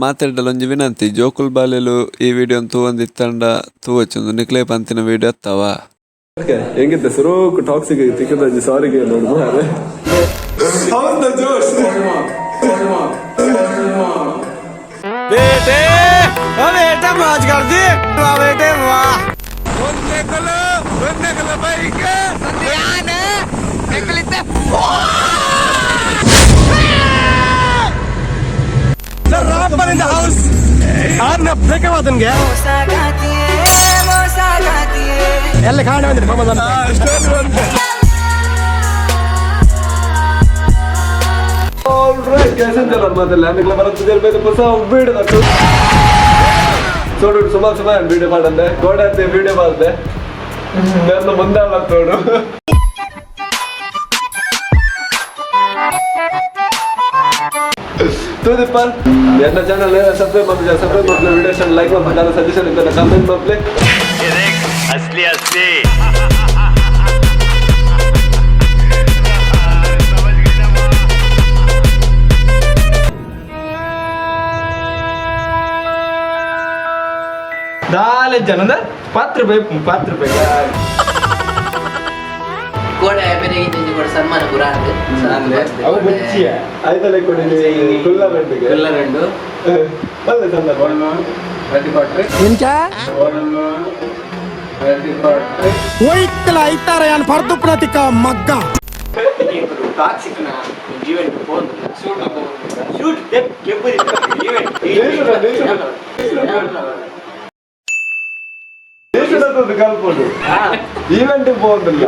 ಮಾತಾಡಲ್ಲ ಒಂಜಿ ವಿನಂತಿ ಜೋಕುಲ್ ಬಾಲೆಲು ಈ ವಿಡಿಯೋ ತೂವಂದಿತ್ತಂಡ ತೂವಚ್ಚೊಂದು ನಿಕ್ಲೆ ಪಂತಿನ ವಿಡಿಯೋ ಅತ್ತವ ಹೆಂಗಿದ್ದ ಸುರೋಕು ಟಾಕ್ಸಿಕ್ ತಿಕ್ಕದ ಸಾರಿಗೆ ನೋಡು बेटे बेटा मौज कर दी वाह बेटे वाह निकलो भाई के ध्यान है निकलते sir wrapper in the house आपने फेंके वादन गया मोसा गाती है एल्ले खाने में ममदन Alright guys, चलो मतलब लैंडिंग के बाद तुझे मेरे पास वीडियो ना छोड़ो सुबह वीडियो पाड़े गोड़ा ते वीडियो पाड़े मैं तो बंदा लग छोड़ो तो दीपल ये ना चैनल है सब्सक्राइब मत वीडियो चैनल लाइक मत ज़्यादा सजेशन इतना कमेंट मत ले ये देख असली दाल जनदा ₹5 कोड है मेरे की जो सम्मान पूरा है अब बच्ची है आइता ले कोडी कुल्ला रेंडु बल्ले चंदा बोलनो 24 इनका ಹೋಯ್ತಲ್ಲ ಐತಾರ ಯಾನ್ ಫರ್ದು ಪ್ರತಿಕ ಮಗ್ಗ ಟಾಕ್ಸಿಕ್ನ ಜೀವನ ಫೋನ್ ಶೂಟ್ ಕೆಬ್ಬರಿ ఈవెంట్ పోతుంది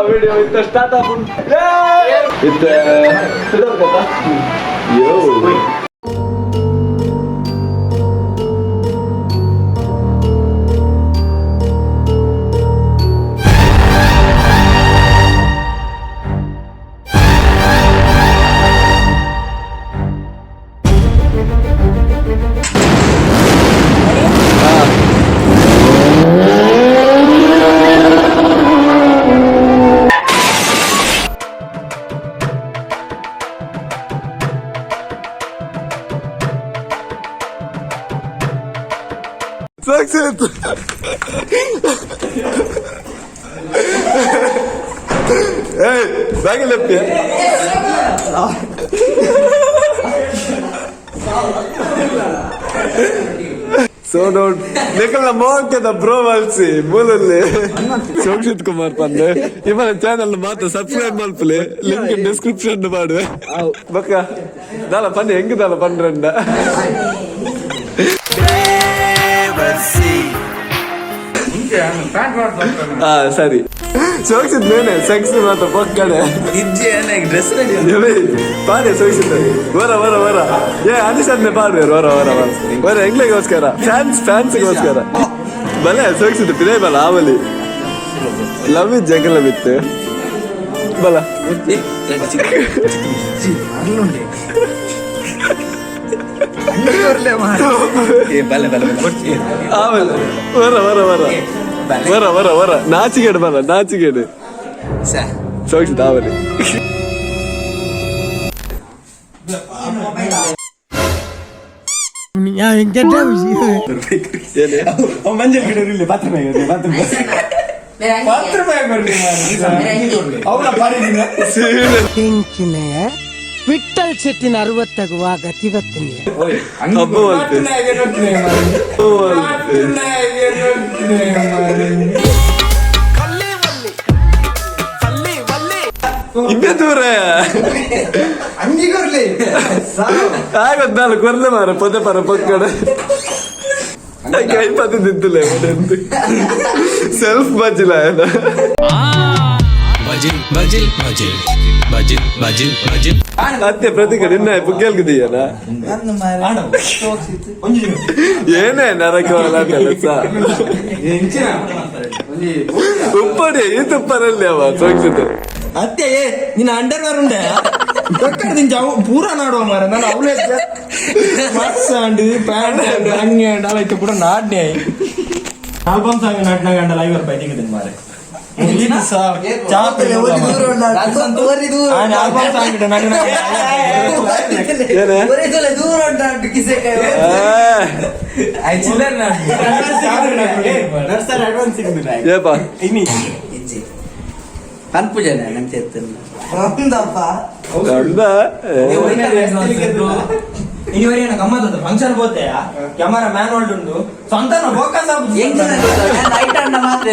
వీడియో ఇంత start Success! Hey, back in the pit. So don't Nicola Monk the bro valsi bulule Sokshit Kumar pande imana channel maata subscribe malpule link in description nu paadu baka dala pande enga dala pandranda ಸರಿ ಸೋಗಿಸಿದ್ ಮೇನೆ sex ಮಾತ್ರ ಪಕ್ಕಡೆ dress ready ಪಾಡೆ ಸೋಗಿಸಿದ್ದೆ ವರ ಏ ಅನಿಸದ್ನೆ ಪಾಡ್ವೇರು ವರ ಎಂಗ್ಲಿಗೋಸ್ಕರ ಫ್ಯಾನ್ಸ್ಗೋಸ್ಕರ ಬಲೆ ಸೋಗಿಸಿದ್ದು ಪಿರೇ ಬಲ ಆವಲಿ love ಇದ್ ಜಗಲ ಬಿತ್ತು ಬಲ ವರ ನಾಚಿಗೇಡು ಬಲ ನಾಚಿಗೇಡು ಸೋಗಿಸಿದ ಆವಲಿ ವಿಠಲ್ ಶೆಟ್ಟಿನ 60 ಗತಿವತ್ತಿನಿ ಇನ್ನೇ ದೂರ ಆಗೊತ್ತಲ್ಲ ಕೊರ್ಲೆ ಮಾರ ಪೊದೆ ಪರ ಪಕ್ಕಡೆ ಕೈ ಪತ್ತೆ ದಿದ್ದಿಲ್ಲ ಸೆಲ್ಫ್ ಬಜ್ಜಿಲ್ಲ ಅತ್ತೆ ಪ್ರತಿಕ ನಿನ್ನ ಪುಗ್ಗೆಲ್ಗಿದೀಯಲ್ಲ ಏನೇ ನರಕವಲ್ಲ ಕೆಲಸ ಉಪ್ಪಡಿ ಈ ತುಪ್ಪರಲ್ಲಿ ಅವ ಸೋಗಿಸಿದ್ದು ಅತ್ತೆ ನಿನ್ನ ಅಂಡರ್ವೇರ್ ಉಂಡೆ ಪೂರ ನಾಡುವ ಮಾರ ನಾನು ಅವಳೇ ಮಸ್ತ್ ಅಂಡ್ ಪ್ಯಾಂಟ್ ಅಂಡ್ ಹಂಗೆ ಅಂಡ್ ಅಲ್ಲ ಇತ್ತು ಕೂಡ ನಾಡ್ನೆ ಆಲ್ಬಮ್ ಸಾಂಗ್ ನಾಟ್ನ ಗಂಡ ಲೈವ್ ರೂಪಾಯಿ ತೆಗೆದಿನ ಮಾರೆ ಇದು ಸಾ ಚಾಪೆ ಆಲ್ಬಮ್ ಸಾಂಗ್ ನಾಟ್ನ ಏನೇ ದೂರ ಉಂಟು ಕಿಸೆ ಕೈ ಚಿಲ್ಲರ್ ನಡ್ಸರ್ ಅಡ್ವಾನ್ಸ್ ಸಿಗುದಿಲ್ಲ ಏಪ ಇನಿ ಕನ್ಫ್ಯೂಷನ್ ನನ್ನ ಸೇರ್ತಲ್ಲ ಇದುವರೆಗೆ ಗಮ್ಮತ್ ಫಂಕ್ಷನ್ ಹೋಗ್ತೆಯ ಕ್ಯಾಮರಾ ಮ್ಯಾನ್ ಹೊಲ್ಡ್ ಉಂಟು ಸ್ವಂತ ಫೋಕಸ್ ಮಾತ್ರ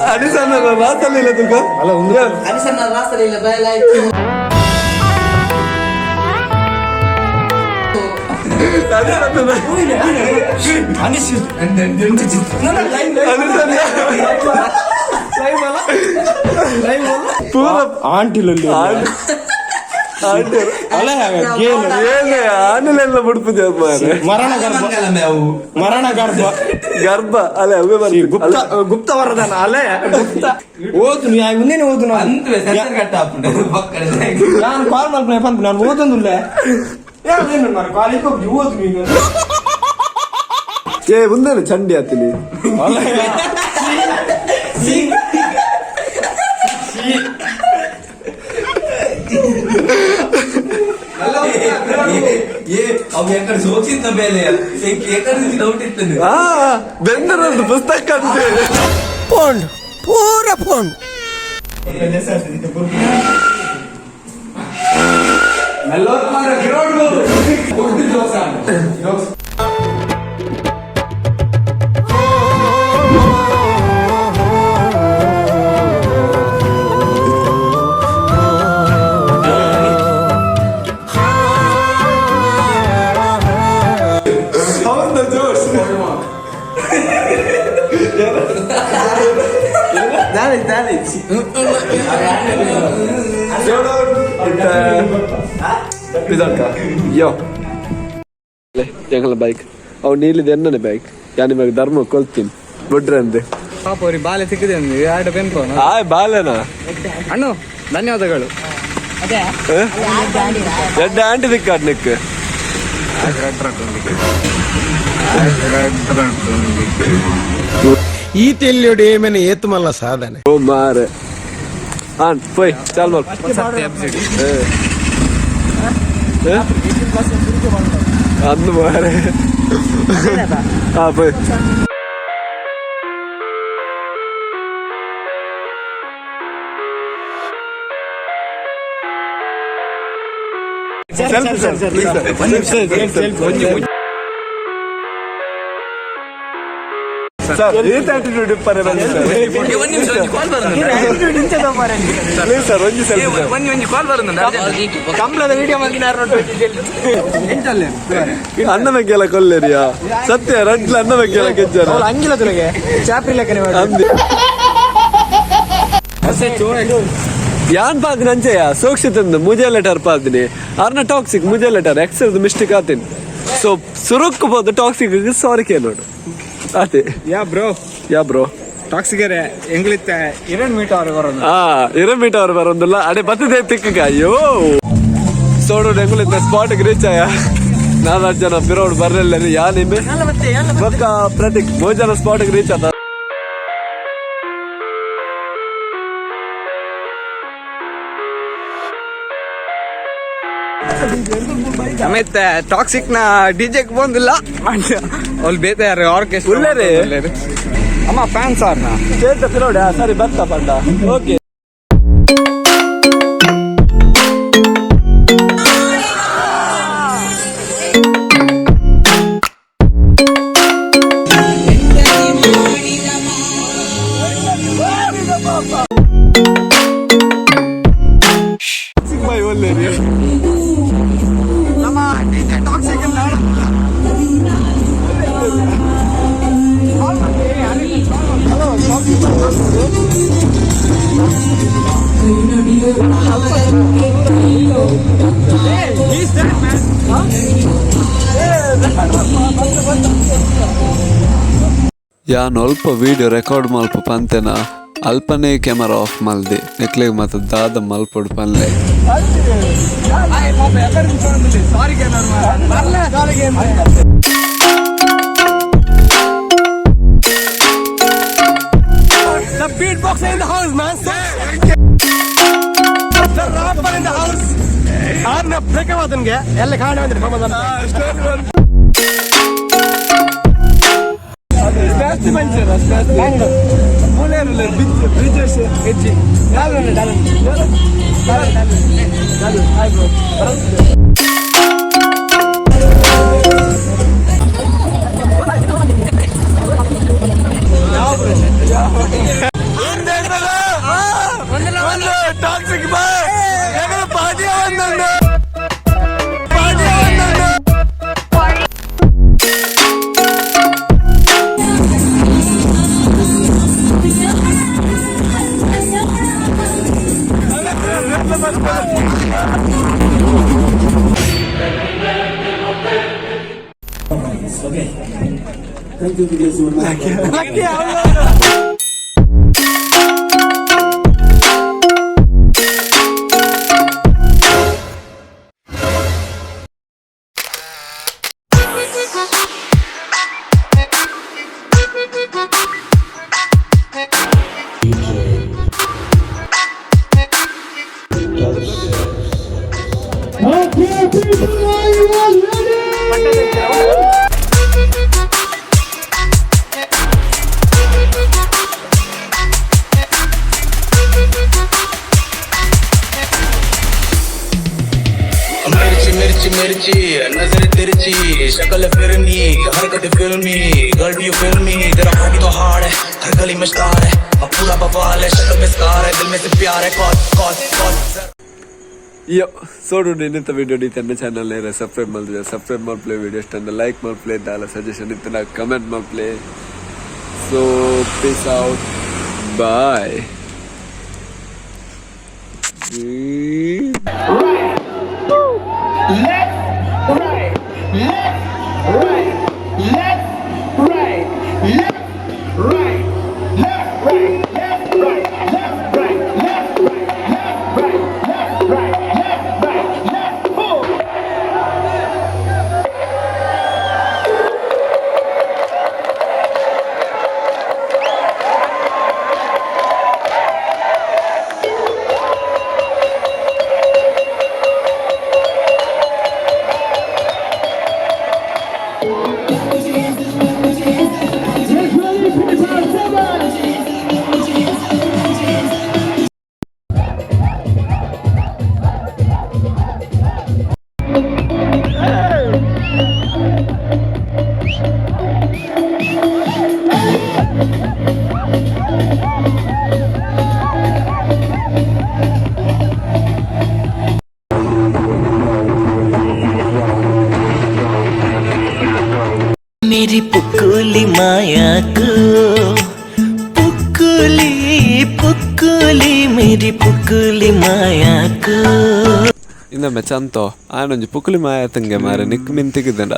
ಅಡಿಸನ್ನ ರಾತಲ್ಲಿಲ್ಲ ತುಕ ಅಲ್ಲ ಅರಿಸನ್ನ ರಾಸಲಿಲ್ಲ ಬಯಲಾಯ್ತು ಆಂಟಿಲಲ್ಲಿ ಆನೆಲೆಲ್ಲ ಬಿಡ್ಪುಜ ಮರಣ ಗರ್ಭ ಗರ್ಭ ಅಲ್ಲ ಅವೇ ಬರ್ತೀವಿ ಗುಪ್ತ ವರದಾನ ಅಲ್ಲೇ ಗುಪ್ತ ಓದು ಮುಂದೇನೆ ಓದು ನಾನು ಕಾಲ್ ಮಾಡ್ತೀನಿ ಪಂತ ನಾನು ಓದೊಂದಿಲ್ಲ ಏನು ಕಾಲೇಜ್ ಹೋಗಿ ಓದು ನೀನು ಏ ಮುಂದೆ ಚಂಡಿ ಆತೀನಿ ಸೋಚಿದ್ದ ಮೇಲೆ ಡೌಟ್ ಇತ್ತು ಬೆಂದರದ್ದು ಪುಸ್ತಕ ಅಂತೆ ಫೋನ್ ಪೂರ ಫೋನ್ ഞങ്ങളെ ബൈക്ക് ಅವ್ ನೀಲಿದ ಎನ್ನನೆ ಬೈಕ್ ಯಾನಿ ಮ್ಯಾಗ ಧರ್ಮ ಕೊಲ್ತೀನಿ ಬಿಡ್ರೆ ಅಂದೆ ಪಾಪರಿ ಬಾಲೆ ಸಿಕ್ಕಿದೆ ಎರಡು ಪೆನ್ಕೋನ ಆಯ್ ಬಾಲೆನಾ ಅಣ್ಣು ಧನ್ಯವಾದಗಳು ಎಡ್ಡ ಆಂಟಿ ದಿಕ್ಕಾಡ್ ನಿಕ್ ಈ ತೆಲ್ಲಿಯೋಡು ಏಮೇನೆ ಏತು ಮಲ್ಲ ಸಾಧನೆ ಓ ಮಾರೆ ಆನ್ ಪೋಯ್ ಚಾಲ್ ಮಾಲ್ ಅಂದು ಮಾರೆ ಹಾ ಪೋಯ್ ಸರ್ ಏತ್ ಆಟಿಟ್ಯೂಡ್ ಇಪ್ಪರೆ ಬಂದು ಪ್ಲೀಸ್ ಸರ್ ಒಂಜಿ ಕಂಬಳದ ವಿಡಿಯೋ ಅನ್ನ ಬೆಂಕಿಯಲ್ಲ ಕೊಲ್ಲೇರಿಯಾ ಸತ್ಯ ರಂಟ್ಲ ಅನ್ನ ಬೆಂಕಿಯಲ್ಲ ಕೆಜ್ಜಾರ ಅಂಗಿಲ ತುಳಿಗೆ ಚಾಪ್ರಿ ಲೆಕ್ಕನೆ ಅಂದಿ ಯಾನ್ ಪಾಕ್ ನಂಚೆಯ ಸೋಕ್ಷಿತಂದು ಮುಜೆ ಲೆಟರ್ ಪಾದಿನಿ ಅರ್ನ ಟಾಕ್ಸಿಕ್ ಮುಜೆ ಲೆಟರ್ ಎಕ್ಸರ್ದು ಮಿಸ್ಟೇಕ್ ಆತೀನಿ ಸೊ ಸುರುಕ್ಕು ಬೋದು ಟಾಕ್ಸಿಕ್ ಸಾರಿ ಕೇಳೋಡು ಅದೇ ಯಾ ಬ್ರೋ ಟಾಕ್ಸಿಗರೆ ಎಂಗ್ಲಿತ್ತೆ 2 ಮೀಟರ್ ಬರೋದು 2 ಮೀಟರ್ ಬರೋದಿಲ್ಲ ಅಡೆ ಬತ್ತದೇ ತಿಕ್ಕ ಅಯ್ಯೋ ಸೋಡು ಎಂಗ್ಲಿತ್ತ ಸ್ಪಾಟ್ಗೆ ರೀಚ್ ಆಯ 4 ಜನ ಬಿರೋಡ್ ಬರ್ಲಿಲ್ಲ ಯಾ ನಿಮ್ಮೆ ಪಕ್ಕ ಪ್ರತೀಕ್ 3 ಜನ ಸ್ಪಾಟ್ಗೆ ರೀಚ್ ಆದ ಸಮೇತ ಟಾಕ್ಸಿಕ್ ನ ಡಿಜೆಕ್ ಬಂದಿಲ್ಲ ಅಲ್ಲಿ ಬೇತೆ ಆರ್ಕೆಸ್ಟ್ರಾ ಅಮ್ಮ ಫ್ಯಾನ್ಸ್ ಅವ್ರನ್ನ ಚೇತ ಬಿರೋಡ ಸರಿ ಬರ್ತಾ ಪಂಡ ಓಕೆ ಯಾನ್ ಅಲ್ಪ ವಿಡಿಯೋ ರೆಕಾರ್ಡ್ ಮಲ್ಪ ಪಂತೆನ ಅಲ್ಪನೇ ಕ್ಯಾಮರಾ ಆಫ್ ಮಲ್ದೆ ನೆಕ್ಲೆಗ್ ಮತ್ತು ದಾದ ಮಲ್ಪೊಡು ಪನ್ಲೆ The beatboxer in the house, man. The rapper in the house. ಆರ್ನ ಬ್ರೇಕ್ ಆಗೋದನ್ಗೆ ಎಲ್ಲ ಕಾರಣ ಬಂದ್ರಿ ಮಮ್ಮದನ್ನ ಜಾಸ್ತಿ ಮಂಚರ ಮೂಲೆಯಲ್ಲ ಬ್ರಿಡ್ಜಸ್ ಹೆಚ್ಚಿ ಹಾಯ್ ಬ್ರೋ ಟಾಕ್ಸಿಕ್ ಬಾಯ್ ಪಾರ್ಟಿ ಬಂದ मिर्ची नजर तिरछी शक्ल फिरनी हरकत फिल्मी गर्ल यू फिल्मी तेरा पार्टी तो हार्ड है हर गली में स्टार है अब पूरा बवाल है शक्ल में स्कार है दिल में से प्यार है call call call Yo, so do ಇನ್ನಿಂತ ವಿಡಿಯೋ ನನ್ನ ಚಾನಲ್ ನೇರ ಸಬ್ಸ್ಕ್ರೈಬ್ ಮಾಡಿದ್ರೆ ಸಬ್ಸ್ಕ್ರೈಬ್ ಮಾಡ್ಪ್ಲೇ ವಿಡಿಯೋ ಇಷ್ಟ ಅಂದ್ರೆ ಲೈಕ್ ಮಾಡ್ಪ್ಲೇ ದಾಲ ಸಜೆಷನ್ ಇತ್ತನ ಕಮೆಂಟ್ ಮಾಡ್ಪ್ಲೇ ಸೊ ಪೀಸ್ ಔಟ್ ಬಾಯ್ मेरी पुकुली माया को पुकुली मेरी पुकुली माया को ಇನ್ನೊಮ್ಮೆ ಚಂತೋ ಆನೊಂಜಿ ಪುಕ್ಲಿ ಮಾಯತಂಗೆ ಮಾರೆ ನಿಕ್ ಮಿಂತಿಗಿದ್ದಡ